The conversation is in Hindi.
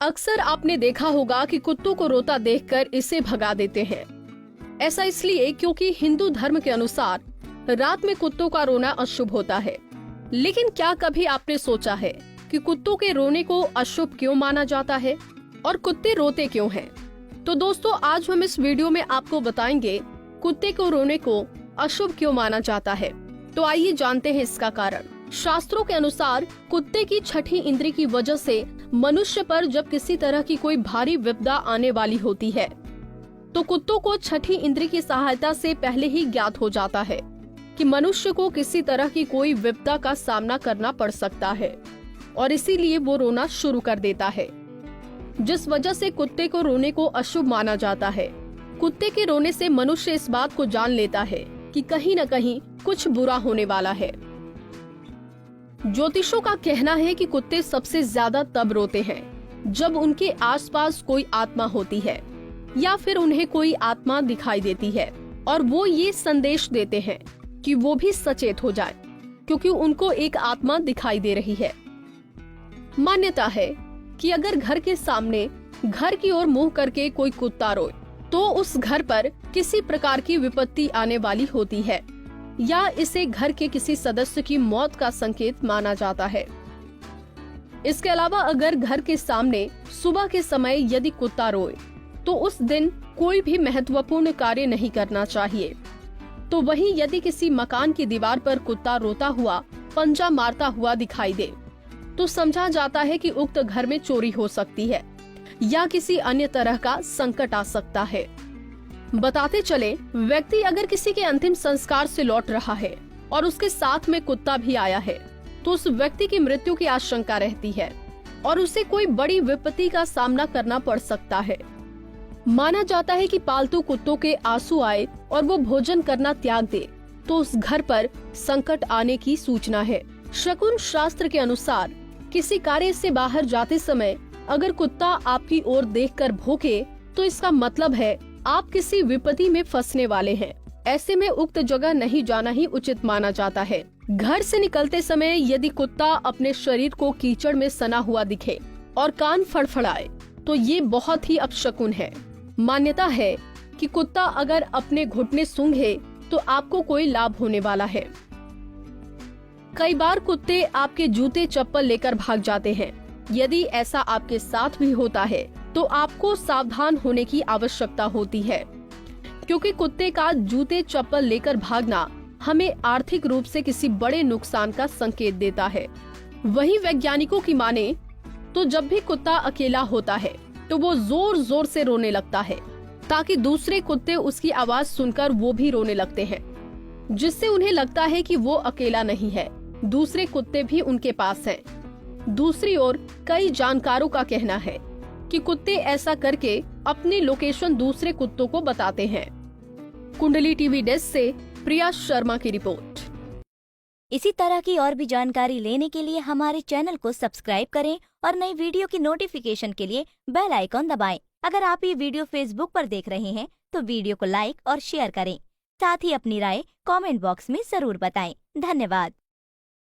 अक्सर आपने देखा होगा कि कुत्तों को रोता देखकर इसे भगा देते हैं। ऐसा इसलिए क्योंकि हिंदू धर्म के अनुसार रात में कुत्तों का रोना अशुभ होता है। लेकिन क्या कभी आपने सोचा है कि कुत्तों के रोने को अशुभ क्यों माना जाता है और कुत्ते रोते क्यों हैं? तो दोस्तों, आज हम इस वीडियो में आपको बताएंगे कुत्ते को रोने को अशुभ क्यों माना जाता है। तो आइए जानते हैं इसका कारण। शास्त्रों के अनुसार कुत्ते की छठी इंद्री की वजह से मनुष्य पर जब किसी तरह की कोई भारी विपदा आने वाली होती है तो कुत्तों को छठी इंद्री की सहायता से पहले ही ज्ञात हो जाता है कि मनुष्य को किसी तरह की कोई विपदा का सामना करना पड़ सकता है और इसीलिए वो रोना शुरू कर देता है, जिस वजह से कुत्ते को रोने को अशुभ माना जाता है। कुत्ते के रोने से मनुष्य इस बात को जान लेता है कि कहीं न कहीं कुछ बुरा होने वाला है। ज्योतिषों का कहना है कि कुत्ते सबसे ज्यादा तब रोते हैं जब उनके आसपास कोई आत्मा होती है या फिर उन्हें कोई आत्मा दिखाई देती है और वो ये संदेश देते हैं कि वो भी सचेत हो जाए क्योंकि उनको एक आत्मा दिखाई दे रही है। मान्यता है कि अगर घर के सामने घर की ओर मुंह करके कोई कुत्ता रोए तो उस घर पर किसी प्रकार की विपत्ति आने वाली होती है या इसे घर के किसी सदस्य की मौत का संकेत माना जाता है। इसके अलावा अगर घर के सामने सुबह के समय यदि कुत्ता रोए तो उस दिन कोई भी महत्वपूर्ण कार्य नहीं करना चाहिए। तो वहीं यदि किसी मकान की दीवार पर कुत्ता रोता हुआ पंजा मारता हुआ दिखाई दे तो समझा जाता है कि उक्त घर में चोरी हो सकती है या किसी अन्य तरह का संकट आ सकता है। बताते चले, व्यक्ति अगर किसी के अंतिम संस्कार से लौट रहा है और उसके साथ में कुत्ता भी आया है तो उस व्यक्ति की मृत्यु की आशंका रहती है और उसे कोई बड़ी विपत्ति का सामना करना पड़ सकता है। माना जाता है कि पालतू कुत्तों के आंसू आए और वो भोजन करना त्याग दे तो उस घर पर संकट आने की सूचना है। शकुन शास्त्र के अनुसार किसी कार्य से बाहर जाते समय अगर कुत्ता आपकी ओर देखकर भौंके तो इसका मतलब है आप किसी विपत्ति में फंसने वाले हैं। ऐसे में उक्त जगह नहीं जाना ही उचित माना जाता है। घर से निकलते समय यदि कुत्ता अपने शरीर को कीचड़ में सना हुआ दिखे और कान फड़फड़ाए तो ये बहुत ही अपशकुन है। मान्यता है कि कुत्ता अगर अपने घुटने सूंघे तो आपको कोई लाभ होने वाला है। कई बार कुत्ते आपके जूते चप्पल लेकर भाग जाते हैं। यदि ऐसा आपके साथ भी होता है तो आपको सावधान होने की आवश्यकता होती है, क्योंकि कुत्ते का जूते चप्पल लेकर भागना हमें आर्थिक रूप से किसी बड़े नुकसान का संकेत देता है। वहीं वैज्ञानिकों की माने तो जब भी कुत्ता अकेला होता है तो वो जोर जोर से रोने लगता है ताकि दूसरे कुत्ते उसकी आवाज सुनकर वो भी रोने लगते हैं, जिससे उन्हें लगता है कि वो अकेला नहीं है, दूसरे कुत्ते भी उनके पास हैं। दूसरी ओर कई जानकारों का कहना है कि कुत्ते ऐसा करके अपनी लोकेशन दूसरे कुत्तों को बताते हैं। कुंडली टीवी डेस्क से प्रिया शर्मा की रिपोर्ट। इसी तरह की और भी जानकारी लेने के लिए हमारे चैनल को सब्सक्राइब करें और नई वीडियो की नोटिफिकेशन के लिए बेल आइकॉन दबाएं। अगर आप ये वीडियो फेसबुक पर देख रहे हैं तो वीडियो को लाइक और शेयर करें। साथ ही अपनी राय कमेंट बॉक्स में जरूर बताएं। धन्यवाद।